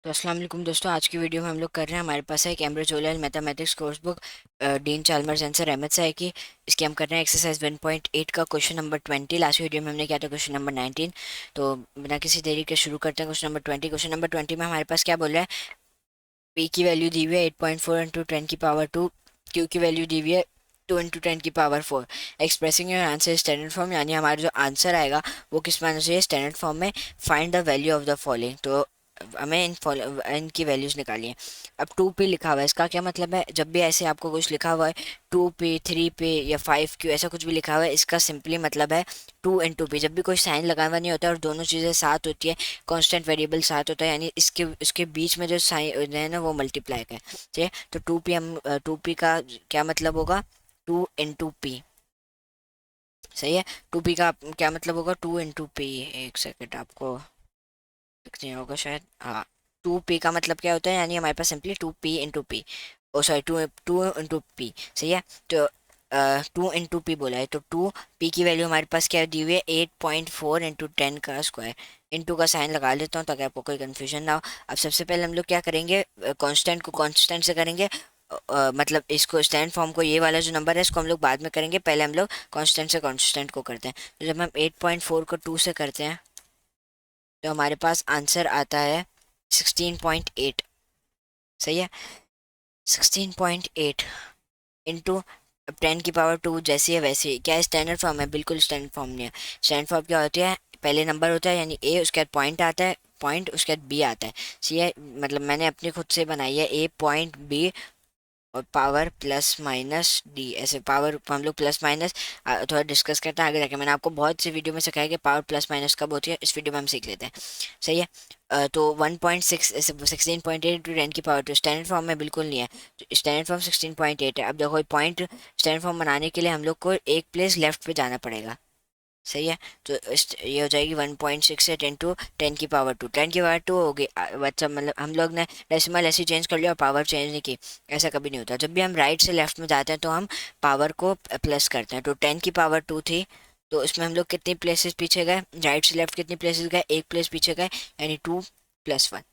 तो अस्सलाम वालेकुम दोस्तों, आज की वीडियो में हम लोग कर रहे हैं, हमारे पास है Cambridge O level mathematics course book Dean Charles Ansar Ahmad साहब की। इसकी हम कर रहे हैं एक्सरसाइज 1.8 का क्वेश्चन नंबर 20। लास्ट वीडियो में हमने किया था क्वेश्चन नंबर 19। तो बिना किसी देरी के शुरू करते हैं क्वेश्चन नंबर 20। क्वेश्चन नंबर 20 में हमारे पास क्या बोल रहा है, पी की वैल्यू दी हुई है 8.4 इंटू 10 की पावर 2, क्यू की वैल्यू दी हुई है 2 इंटू 10 की power 4। Expressing your answer standard form, यानी हमारा जो आंसर आएगा वो किस में आना चाहिए, स्टैंडर्ड फॉर्म में। Find the value of the following, तो हमें इनकी वैल्यूज निकाली है। अब 2p लिखा हुआ है, इसका क्या मतलब है, जब भी ऐसे आपको कुछ लिखा हुआ है 2p 3p या 5q ऐसा कुछ भी लिखा हुआ है, इसका सिंपली मतलब है 2 इंटू p। जब भी कोई साइन लगा हुआ नहीं होता और दोनों चीज़ें साथ होती है, कांस्टेंट वेरिएबल साथ होता है, यानी इसके बीच में जो साइन है ना वो मल्टीप्लाई का है। ठीक है, तो 2p हम 2p का क्या मतलब होगा, 2 इंटू p। सही है, 2p का क्या मतलब होगा, 2 इंटू p। एक सेकेंड, आपको दिख नहीं होगा शायद, हाँ। 2p का मतलब क्या होता है, यानी हमारे पास simply 2p into p, oh sorry, two two into P. सही है, तो 2 इंटू p बोला है, तो 2p की वैल्यू हमारे पास क्या दी हुई है, 8.4 इंटू 10 का स्क्वायर। इंटू का साइन लगा लेता हूँ ताकि आपको कोई कंफ्यूजन ना हो। अब सबसे पहले हम लोग क्या करेंगे, कांस्टेंट को कांस्टेंट से करेंगे। मतलब इसको स्टैंड फॉर्म को, ये वाला जो नंबर है इसको हम लोग बाद में करेंगे, पहले हम लोग कांस्टेंट से कांस्टेंट को करते हैं। तो जब हम 8.4 को 2 से करते हैं तो हमारे पास आंसर आता है 16.8। सही है, 16.8 इंटू 10 की पावर 2, जैसी है वैसे ही। क्या स्टैंडर्ड फॉर्म है, बिल्कुल स्टैंडर्ड फॉर्म नहीं है। स्टैंडर्ड फॉर्म क्या होती है, पहले नंबर होता है यानी ए, उसके बाद पॉइंट आता है, पॉइंट उसके बाद बी आता है। सी है, मतलब मैंने अपनी खुद से बनाई है, ए पॉइंट बी और पावर प्लस माइनस डी, ऐसे पावर हम लोग प्लस माइनस थोड़ा डिस्कस करते हैं आगे जाके। मैंने आपको बहुत सी वीडियो में सिखाया कि पावर प्लस माइनस कब होती है, इस वीडियो में हम सीख लेते हैं। सही है, तो 1.6 16.8 टू 10 की पावर 2 स्टैंडर्ड फॉर्म में बिल्कुल नहीं है, तो स्टैंडर्ड फॉर्म 16.8 है। अब देखो, पॉइंट स्टैंडर्ड फॉर्म बनाने के लिए हम लोग को एक प्लेस लेफ्ट पे जाना पड़ेगा। सही है, तो ये हो जाएगी 1.68 इंटू 10 की पावर 2। 10 की पावर 2 हो गई, अच्छा, मतलब हम लोग ने डेसिमल ऐसे चेंज कर लिया और पावर चेंज नहीं की। ऐसा कभी नहीं होता, जब भी हम राइट से लेफ्ट में जाते हैं तो हम पावर को प्लस करते हैं। तो 10 की पावर 2 थी, तो इसमें हम लोग कितनी प्लेसेस पीछे गए, राइट से लेफ्ट कितनी प्लेसेस गए, एक प्लेस पीछे गए, यानी 2 + 1।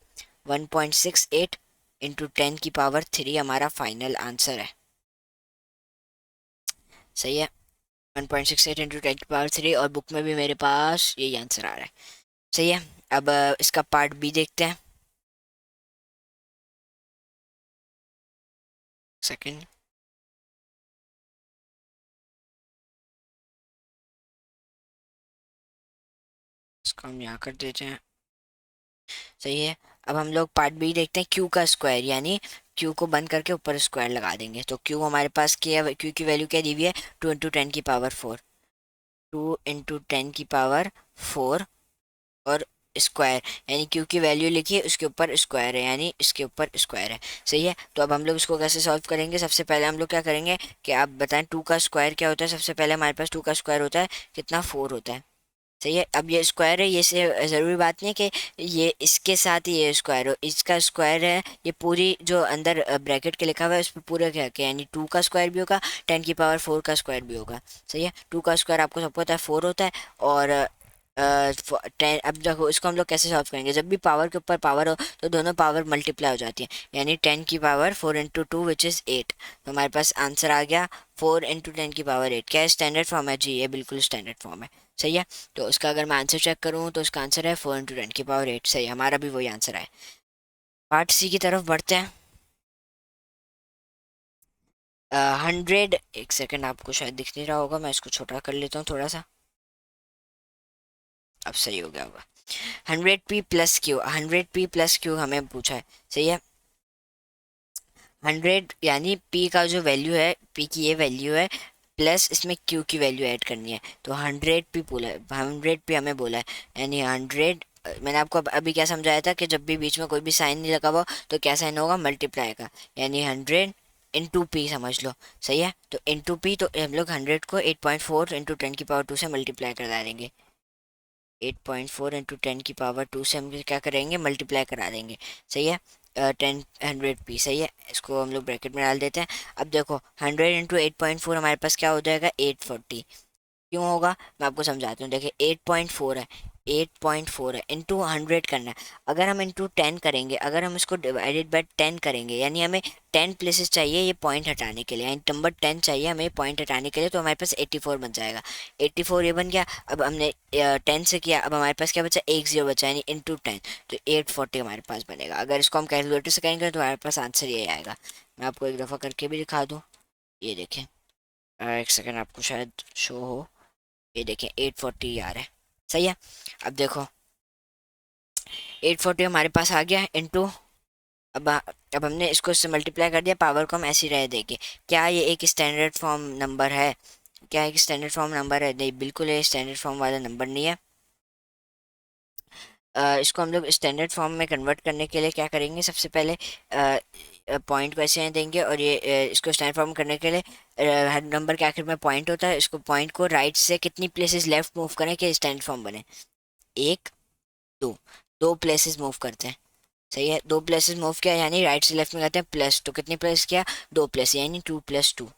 1.68 इंटू 10 की पावर 3 हमारा फाइनल आंसर है। सही है, 1.68 इंटू 10 की पावर 3, और बुक में भी मेरे पास यही आंसर आ रहा है। सही है, अब इसका पार्ट बी देखते हैं। सेकंड, इसको हम यहाँ कर देते हैं। सही है, अब हम लोग पार्ट बी देखते हैं, क्यू का स्क्वायर, यानी क्यू को बंद करके ऊपर स्क्वायर लगा देंगे। तो क्यू हमारे पास क्या, क्यू की वैल्यू क्या दी हुई है, 2 इंटू 10 की पावर 4। 2 इंटू 10 की पावर 4 और स्क्वायर, यानी क्यू की वैल्यू लिखिए, उसके ऊपर स्क्वायर है, यानी इसके ऊपर स्क्वायर है। सही है, तो अब हम लोग इसको कैसे सॉल्व करेंगे, सबसे पहले हम लोग क्या करेंगे कि आप बताएं 2 का स्क्वायर क्या होता है। सबसे पहले हमारे पास 2 का स्क्वायर होता है कितना, 4 होता है। सही है, अब ये स्क्वायर है, ये से ज़रूरी बात नहीं है कि ये इसके साथ ही ये स्क्वायर हो, इसका स्क्वायर है, ये पूरी जो अंदर ब्रैकेट के लिखा हुआ है उस पर पूरा क्या क्या, यानी 2 का स्क्वायर भी होगा, 10 की पावर 4 का स्क्वायर भी होगा। सही है, 2 का स्क्वायर आपको सबको पता है 4 होता है, और 10। अब देखो, इसको हम लोग कैसे सॉल्व करेंगे, जब भी पावर के ऊपर पावर हो तो दोनों पावर मल्टीप्लाई हो जाती है, यानी 10 की पावर 4 इंटू 2 विच इज़ 8। तो हमारे पास आंसर आ गया 4 इंटू 10 की पावर 8। क्या स्टैंडर्ड फॉर्म है जी, ये बिल्कुल स्टैंडर्ड फॉर्म है। सही है, तो उसका अगर मैं आंसर चेक करूँ तो उसका आंसर है 4 इंटू 10 की पावर 8। सही, हमारा भी वही आंसर है। पार्ट सी की तरफ बढ़ते हैं। 100, एक सेकंड, आपको शायद दिख नहीं रहा होगा, मैं इसको छोटा कर लेता हूँ थोड़ा सा। अब सही हो गया होगा। 100p + q, 100p + q हमें पूछा है। सही है, 100 यानी p का जो वैल्यू है, p की ये वैल्यू है, प्लस इसमें q की वैल्यू ऐड करनी है। तो 100p बोला है, 100p हमें बोला है, यानी 100। मैंने आपको अभी क्या समझाया था कि जब भी बीच में कोई भी साइन नहीं लगा हुआ तो क्या साइन होगा, मल्टीप्लाई का, यानी 100 इंटू p समझ लो। सही है, तो इंटू p, तो हम लोग 100 को 8.4 इंटू 10 की पावर 2 से मल्टीप्लाई करा देंगे। 8.4 इंटू 10 की पावर 2 से हम क्या करेंगे, मल्टीप्लाई करा देंगे। सही है, 100p। सही है, इसको हम लोग ब्रैकेट में डाल देते हैं। अब देखो, 100 इंटू 8.4 हमारे पास क्या हो जाएगा, 840। क्यों होगा, मैं आपको समझाता हूँ। देखिए 8.4 है, 8.4 है, इंटू 100 करना है। अगर हम इंटू 10 करेंगे, अगर हम इसको डिवाइडेड बाय 10 करेंगे, यानी हमें 10 प्लेसेस चाहिए ये पॉइंट हटाने के लिए, यानी नंबर 10 चाहिए हमें पॉइंट हटाने के लिए, तो हमारे पास 84 बन जाएगा। 84 ये बन गया। अब हमने 10 से किया, अब हमारे पास क्या बचा, एक जीरो बचा, यानी इंटू 10, तो 840 हमारे पास बनेगा। अगर इसको हम कैलकुलेटर से करेंगे तो हमारे पास आंसर ये आएगा। मैं आपको एक दफ़ा करके भी दिखा दूँ, ये देखें, एक सेकेंड, आपको शायद शो हो, ये देखें 840 आ रहा है। सही है। अब देखो 840 हमारे पास आ गया इंटू, अब हमने इसको इससे मल्टीप्लाई कर दिया, पावर को हम ऐसे ही रह देंगे। क्या ये एक स्टैंडर्ड फॉर्म नंबर है? क्या एक स्टैंडर्ड फॉर्म नंबर है? नहीं, बिल्कुल ये स्टैंडर्ड फॉर्म वाला नंबर नहीं है। इसको हम लोग स्टैंडर्ड फॉर्म में कन्वर्ट करने के लिए क्या करेंगे, सबसे पहले पॉइंट को ऐसे देंगे, और ये इसको स्टैंडर्ड फॉर्म करने के लिए हर नंबर के आखिर में पॉइंट होता है, इसको पॉइंट को राइट से कितनी प्लेसेस लेफ्ट मूव करें कि स्टैंडर्ड फॉर्म बने, एक, दो, दो प्लेसेस मूव करते हैं। सही है, दो प्लेसेस मूव किया, यानी राइट से लेफ्ट में करते हैं प्लस टू, कितनी प्लेस किया, दो प्लेस, यानी 2+2,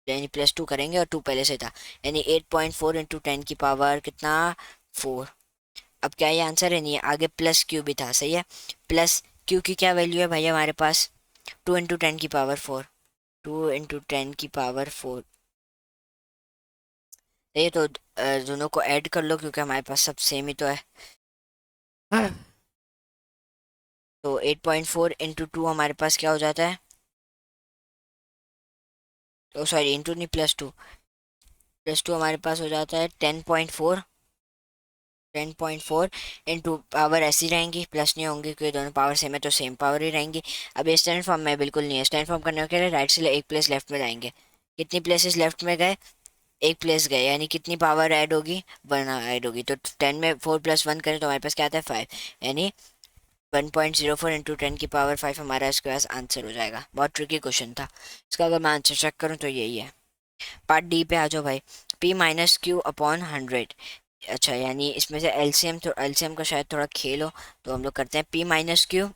यानी +2 करेंगे और 2 पहले से था, यानी 8.4 इंटू 10 की पावर कितना, 4। अब क्या ये आंसर है? नहीं है, आगे प्लस क्यू भी था। सही है, प्लस क्यू की क्या वैल्यू है भैया हमारे पास, 2 इंटू 10 की पावर 4, 2 इंटू 10 की पावर 4। ये तो दोनों को ऐड कर लो क्योंकि हमारे पास सब सेम ही तो है। हाँ। तो 8.4 इंटू 2 हमारे पास क्या हो जाता है, ओ सॉरी इंटू नहीं, +2 हमारे पास हो जाता है 10.4, 10.4 इंटू पावर ऐसी रहेंगी, प्लस नहीं होंगी क्योंकि दोनों पावर सेम है तो सेम पावर ही रहेंगी। अब ये स्टैंड फॉर्म में बिल्कुल नहीं है, स्टैंड फॉर्म करने के लिए राइट से एक प्लेस लेफ्ट में जाएंगे, कितनी प्लेसेस लेफ्ट में गए, एक प्लेस गए, यानी कितनी पावर ऐड होगी, 1 ऐड होगी, तो 10 में 4+1 करें तो हमारे पास क्या आता है, 5, यानी 1.04 इंटू 10 की पावर 5 हमारा इसके पास आंसर हो जाएगा। बहुत ट्रिकी क्वेश्चन था इसका, अगर मैं आंसर चेक करूँ तो यही है। पार्ट डी पे आ जाओ भाई, P-Q/100। अच्छा, यानी इसमें से एलसीएम, तो एलसीएम का शायद थोड़ा खेल हो, तो हम लोग करते हैं P-Q,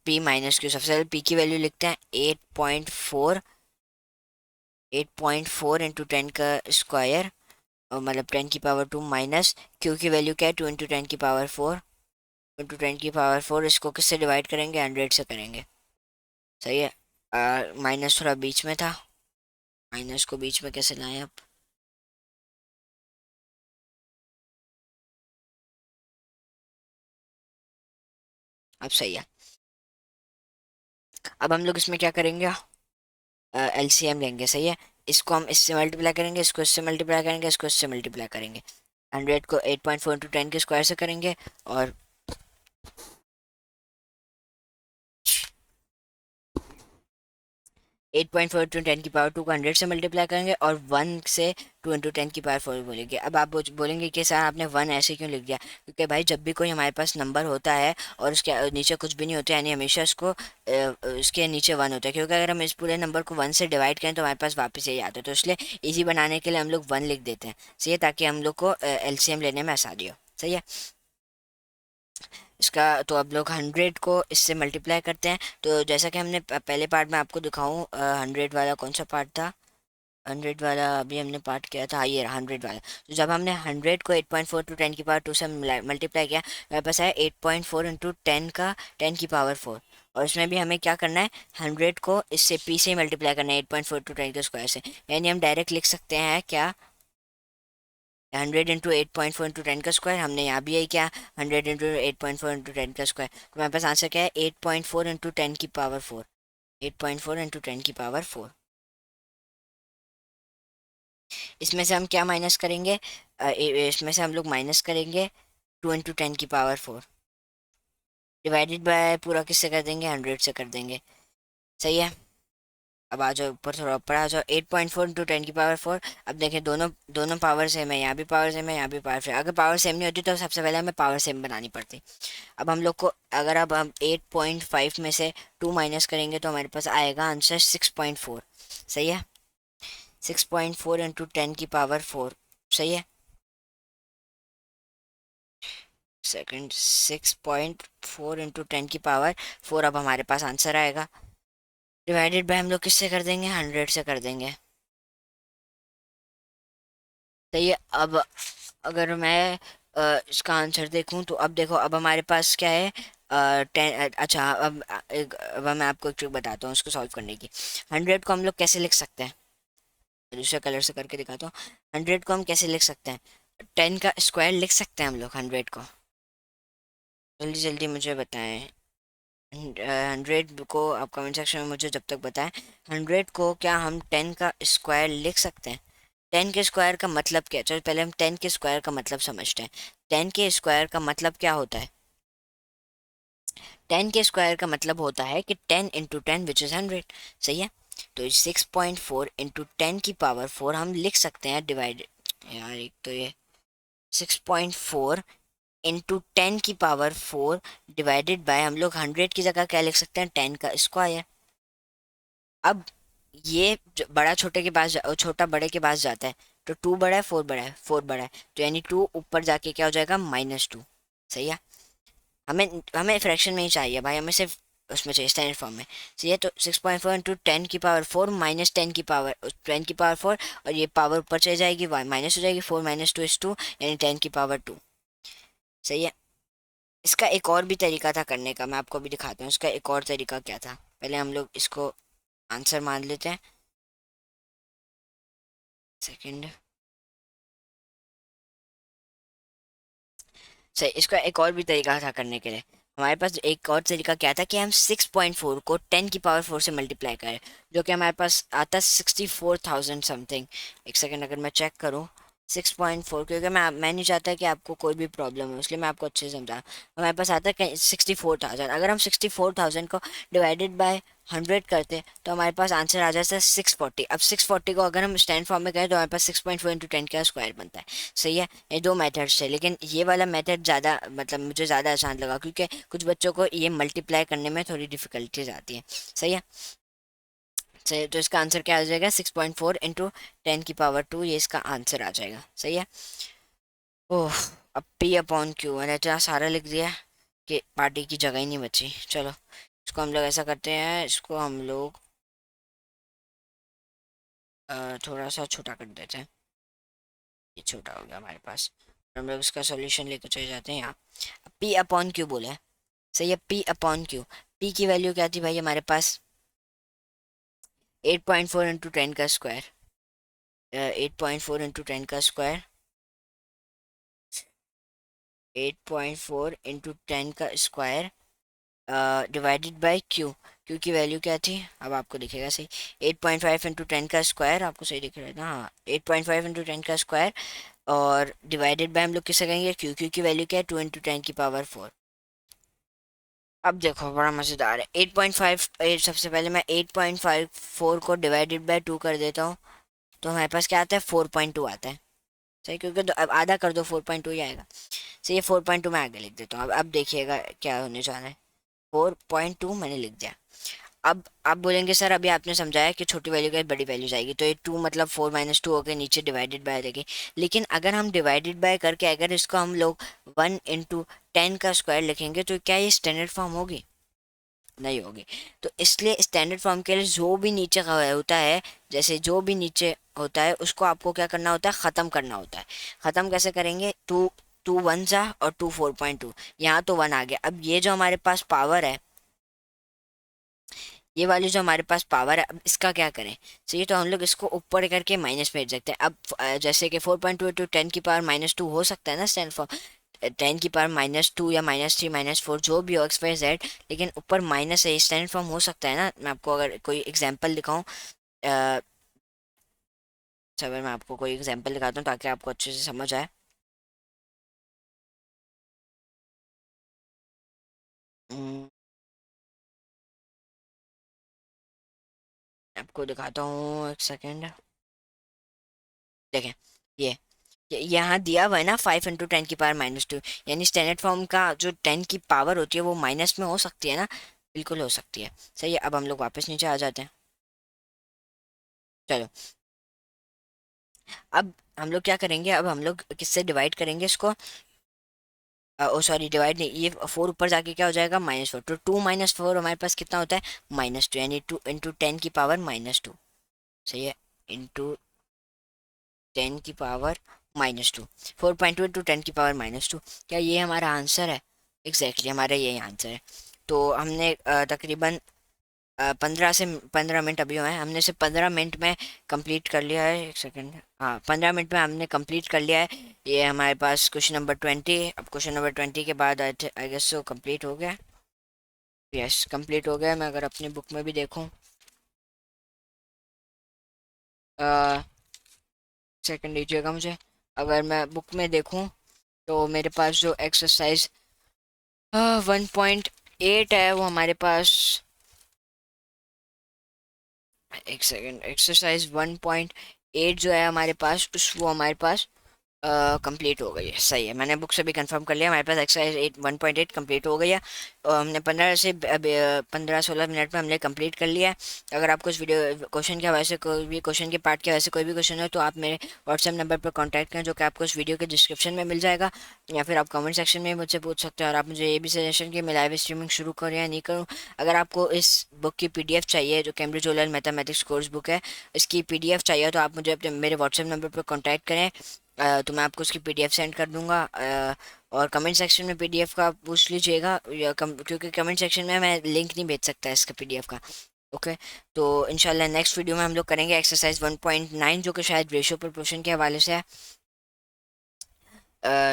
P-Q सबसे पहले P की वैल्यू लिखते हैं 8.4, 8.4 इंटू 10 का स्क्वायर, और मतलब 10 की पावर 2, माइनस क्यू की वैल्यू क्या है, 2 इंटू 10 की पावर 4, इंटू 10 की पावर 4, इसको किससे डिवाइड करेंगे, 100 से करेंगे। सही है, माइनस थोड़ा बीच में था, माइनस को बीच में कैसे लाएं अब सही है। अब हम लोग इसमें क्या करेंगे, एलसीएम लेंगे। सही है, इसको हम इससे मल्टीप्लाई करेंगे, इसको इससे मल्टीप्लाई करेंगे, इसको इससे मल्टीप्लाई करेंगे, 100 को 8.4 इंटू 10 के स्क्वायर से करेंगे, और 8.4 इंटू 10 की पावर 2 को 100 से मल्टीप्लाई करेंगे, और 1 से 2 इंटू 10 की पावर 4 बोलेंगे। अब आप बोलेंगे कि सर आपने 1 ऐसे क्यों लिख दिया, क्योंकि भाई जब भी कोई हमारे पास नंबर होता है और उसके नीचे कुछ भी नहीं होता, यानी हमेशा उसके नीचे 1 होता है, क्योंकि अगर हम इस पूरे नंबर को 1 से डिवाइड करें तो हमारे पास वापस यही आता है, तो इसलिए इजी बनाने के लिए हम लोग 1 लिख देते हैं। सही है, ताकि हम लोग को एलसीएम लेने में आसानी हो। सही है, इसका तो अब लोग 100 को इससे मल्टीप्लाई करते हैं, तो जैसा कि हमने पहले पार्ट में आपको दिखाऊं, 100 वाला कौन सा पार्ट था, 100 वाला अभी हमने पार्ट किया था, ये रहा 100 वाला। तो जब हमने 100 को 8.4 टू 10 की पावर 2 से मल्टीप्लाई किया, मेरे पास आया 8.4 इंटू 10 का 10 की पावर 4, और इसमें भी हमें क्या करना है, 100 को इससे पी से मल्टीप्लाई करना है 8.4 टू 10 के स्क्वायर से, यानी हम डायरेक्ट लिख सकते हैं क्या, 100 इंटू 8.4 इंटू 10 का स्क्वायर, हमने यहाँ भी यही किया, 100 इंटू 8.4 इंटू 10 का स्क्वायर, तो हमारे पास आंसर क्या है, 8.4 इंटू 10 की पावर 4, 8.4 इंटू 10 की पावर 4। इसमें से हम क्या माइनस करेंगे, इसमें से हम लोग माइनस करेंगे 2 इंटू 10 की पावर 4, डिवाइडेड बाय पूरा किससे कर देंगे, 100 से कर देंगे। सही है, अब आ जाओ ऊपर, थोड़ा ऊपर आ जाओ, 8.4 इंटू 10 की पावर 4। अब देखें दोनों दोनों पावर सेम है, यहाँ भी पावर सेम है, यहाँ भी पावर सेम। अगर पावर सेम नहीं होती तो सबसे पहले हमें पावर सेम बनानी पड़ती। अब हम लोग को, अगर अब हम 8.5 में से 2 माइनस करेंगे तो हमारे पास आएगा आंसर 6.4। सही है, 6.4 इंटू 10 की पावर 4। सही है, सेकंड, 6.4 इंटू 10 की पावर 4, अब हमारे पास आंसर आएगा, डिवाइडेड बाय हम लोग किससे कर देंगे, 100 से कर देंगे। सही है। अब अगर मैं इसका आंसर देखूं तो अब देखो, अब हमारे पास क्या है, 10। अच्छा, अब मैं आपको एक ट्रिक बताता हूँ उसको सॉल्व करने की। 100 को हम लोग कैसे लिख सकते हैं, दूसरे कलर से करके दिखाता हूँ। 100 को हम कैसे लिख सकते हैं, 10 का स्क्वायर लिख सकते हैं हम लोग 100 को। जल्दी जल्दी मुझे बताएं। 100 को आप कमेंट सेक्शन में मुझे जब तक बताएं, 100 को क्या हम 10 का स्क्वायर लिख सकते हैं? 10 के स्क्वायर का मतलब क्या है? चलो पहले हम 10 के स्क्वायर का मतलब समझते हैं। 10 के स्क्वायर का मतलब क्या होता है? 10 के स्क्वायर का मतलब होता है कि 10 इंटू 10 विच इज़ 100। सही है। तो 6.4 इंटू 10 की पावर 4 हम लिख सकते हैं डिवाइडेड, यार एक तो ये 6.4 इंटू 10 की पावर 4 डिवाइडेड बाय, हम लोग 100 की जगह क्या लिख सकते हैं, 10 का स्क्वायर। अब ये बड़ा छोटे के पास छोटा बड़े के पास जाता है, तो 2 बड़ा है, 4 बड़ा है, 4 बड़ा है, तो यानी 2 ऊपर जाके क्या हो जाएगा, -2। सही है। हमें हमें फ्रैक्शन में ही चाहिए भाई, हमें सिर्फ उसमें चाहिए स्टैंडर्ड फॉर्म में। सही है। तो 6.4 इंटू 10 की पावर 4 माइनस 10 की पावर 4, और ये पावर ऊपर चली जाएगी, माइनस हो जाएगी, 4 - 2 = 2, यानी 10 की पावर 2। सही है। इसका एक और भी तरीका था करने का, मैं आपको अभी दिखाता हूँ इसका एक और तरीका क्या था। पहले हम लोग इसको आंसर मान लेते हैं। सेकंड। सही, इसका एक और भी तरीका था करने के लिए। हमारे पास एक और तरीका क्या था कि हम 6.4 को 10 की पावर 4 से मल्टीप्लाई करें, जो कि हमारे पास आता 64,000 समथिंग। एक सेकंड, अगर मैं चेक करूँ 6.4, क्योंकि मैं नहीं चाहता कि आपको कोई भी प्रॉब्लम हो, इसलिए मैं आपको अच्छे से समझा। हमारे पास आता है 64,000। अगर हम 64,000 को डिवाइडेड बाय 100 करते तो हमारे पास आंसर आ जाता है 640। अब 640 को अगर हम स्टैंड फॉर्म में करें तो हमारे पास 6.4 इंटू 10 का स्क्वायर बनता है। सही है। ये दो मेथड्स थे, लेकिन ये वाला मेथड ज़्यादा मतलब मुझे ज़्यादा आसान लगा, क्योंकि कुछ बच्चों को ये मल्टीप्लाई करने में थोड़ी डिफिकल्टीज आती है। सही है। सही है, तो इसका आंसर क्या आ जाएगा, 6.4 इंटू 10 की पावर 2, ये इसका आंसर आ जाएगा। सही है। ओह, अब P/Q मैंने इतना सारा लिख दिया कि पार्टी की जगह ही नहीं बची। चलो इसको हम लोग ऐसा करते हैं, इसको हम लोग थोड़ा सा छोटा कर देते हैं। ये छोटा हो गया हमारे पास। हम लोग इसका सॉल्यूशन लेकर चले जाते हैं यहाँ। P/Q बोला है। सही है। P/Q, P की वैल्यू क्या थी भाई हमारे पास, 8.4 इंटू 10 का स्क्वायर। 8.4 इंटू 10 का स्क्वायर, 8.4 इंटू 10 का square divided by Q. Q की वैल्यू क्या थी, अब आपको दिखेगा सही। 8.5 इंटू 10 का स्क्वायर, आपको सही दिख रहा है ना, हाँ 8.5 इंटू 10 का स्क्वायर, और डिवाइडेड बाय हम लोग किससे करेंगे, क्यू। क्यू की वैल्यू क्या है, 2 इंटू 10 की पावर 4। अब देखो बड़ा मज़ेदार है। 8.5, सबसे पहले मैं 8.54 को डिवाइडेड बाय 2 कर देता हूँ, तो हमारे पास क्या आता है, 4.2 आता है। सही, क्योंकि अब आधा कर दो 4.2 ही आएगा। सही है। 4.2 मैं आगे लिख देता हूँ। अब देखिएगा क्या होने जा रहा है। 4.2 मैंने लिख दिया। अब आप बोलेंगे सर अभी आपने समझाया कि छोटी वैल्यू का बड़ी वैल्यू जाएगी, तो ये 2 मतलब 4 - 2 होकर नीचे डिवाइडेड बाय देगी। लेकिन अगर हम डिवाइडेड बाय करके अगर इसको हम लोग 1 इंटू 10 का स्क्वायर लिखेंगे, तो क्या ये स्टैंडर्ड फॉर्म होगी, नहीं होगी। तो इसलिए स्टैंडर्ड फॉर्म के लिए जो भी नीचे का होता है, जैसे जो भी नीचे होता है उसको आपको क्या करना होता है, ख़त्म करना होता है। ख़त्म कैसे करेंगे, टू टू वन जा और 4.2, यहाँ तो 1 आ गया। अब ये जो हमारे पास पावर है, ये वाली जो हमारे पास पावर है, अब इसका क्या करें। सही है। तो हम लोग इसको ऊपर करके माइनस में भेज सकते हैं। अब जैसे कि 4.2 टू 10 की पावर -2 हो सकता है ना स्टैंड फॉर 10 की पावर -2 या -3 -4 जो भी हो, XYZ, लेकिन ऊपर माइनस है, स्टैंड फॉर्म हो सकता है ना। मैं आपको अगर कोई एग्जांपल दिखाऊं, चलो मैं आपको कोई एग्जांपल दिखाता हूँ ताकि आपको अच्छे से समझ आए। हम्म, आपको दिखाता हूँ, एक सेकेंड। देखें, ये यहाँ दिया हुआ है ना, 5 इंटू 10 की पावर -2, यानी स्टैंडर्ड फॉर्म का जो 10 की पावर होती है वो माइनस में हो सकती है ना, बिल्कुल हो सकती है। सही है। अब हम लोग वापस नीचे आ जाते हैं। चलो, अब हम लोग क्या करेंगे, अब हम लोग किससे डिवाइड करेंगे इसको, ओ सॉरी, डिवाइड नहीं, ये 4 ऊपर जाके क्या हो जाएगा, -4। तो 2 - 4 हमारे पास कितना होता है, -2, यानी 2 इंटू 10 की पावर -2। सही है। इंटू 10 की पावर -2। 4.2 इंटू 10⁻²। क्या ये हमारा आंसर है? एग्जैक्टली हमारा यही आंसर है। तो हमने तकरीबन 15 मिनट अभी हुए हैं, हमने सिर्फ 15 मिनट में कंप्लीट कर लिया है। एक सेकेंड, हाँ 15 मिनट में हमने कंप्लीट कर लिया है। ये हमारे पास क्वेश्चन नंबर 20। अब क्वेश्चन नंबर 20 के बाद आई गेस सो कंप्लीट हो गया। यस कंप्लीट हो गया। मैं अगर अपनी बुक में भी देखूँ, सेकंड दीजिएगा मुझे। अगर मैं बुक में देखूँ तो मेरे पास जो एक्सरसाइज 1.8 है वो हमारे पास, एक सेकेंड, एक्सरसाइज 1.8 जो है हमारे पास वो हमारे पास कंप्लीट हो गई है। सही है, मैंने बुक से भी कंफर्म कर लिया, हमारे पास एक्सरसाइज 1.8 कंप्लीट हो गई है। और हमने 15 से 16 मिनट में हमने कंप्लीट कर लिया है। अगर आपको इस वीडियो क्वेश्चन के हवाले से कोई भी क्वेश्चन के पार्ट के हवाले से कोई भी क्वेश्चन हो तो आप मेरे व्हाट्सएप नंबर पर कॉन्टैक्ट करें, जो कि आपको इस वीडियो के डिस्क्रिप्शन में मिल जाएगा, या फिर आप कमेंट सेक्शन में मुझसे पूछ सकते हैं। और आप मुझे ये भी सजेशन कि मैं लाइव स्ट्रीमिंग शुरू करूँ या नहीं करूँ। अगर आपको इस बुक की PDF चाहिए, जो Cambridge O level mathematics course book है, इसकी PDF चाहिए, तो आप मुझे अपने मेरे व्हाट्सएप नंबर पर कॉन्टैक्ट करें। तो मैं आपको उसकी PDF सेंड कर दूंगा। और कमेंट सेक्शन में PDF का पूछ लीजिएगा, क्योंकि कमेंट सेक्शन में मैं लिंक नहीं भेज सकता इसका PDF का। ओके। तो इंशाल्लाह नेक्स्ट वीडियो में हम लोग करेंगे एक्सरसाइज 1.9, जो कि शायद रेशियो प्रोपोर्शन के हवाले से है।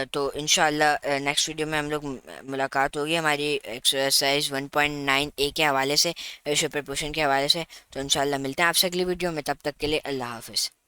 तो इंशाल्लाह नेक्स्ट वीडियो में हम लोग मुलाकात होगी हमारी एक्सरसाइज 1.9A के हवाले से, रेशियो प्रोपोर्शन के हवाले से। तो इंशाल्लाह मिलते हैं आपसे अगली वीडियो में, तब तक के लिए अल्लाह हाफिज़।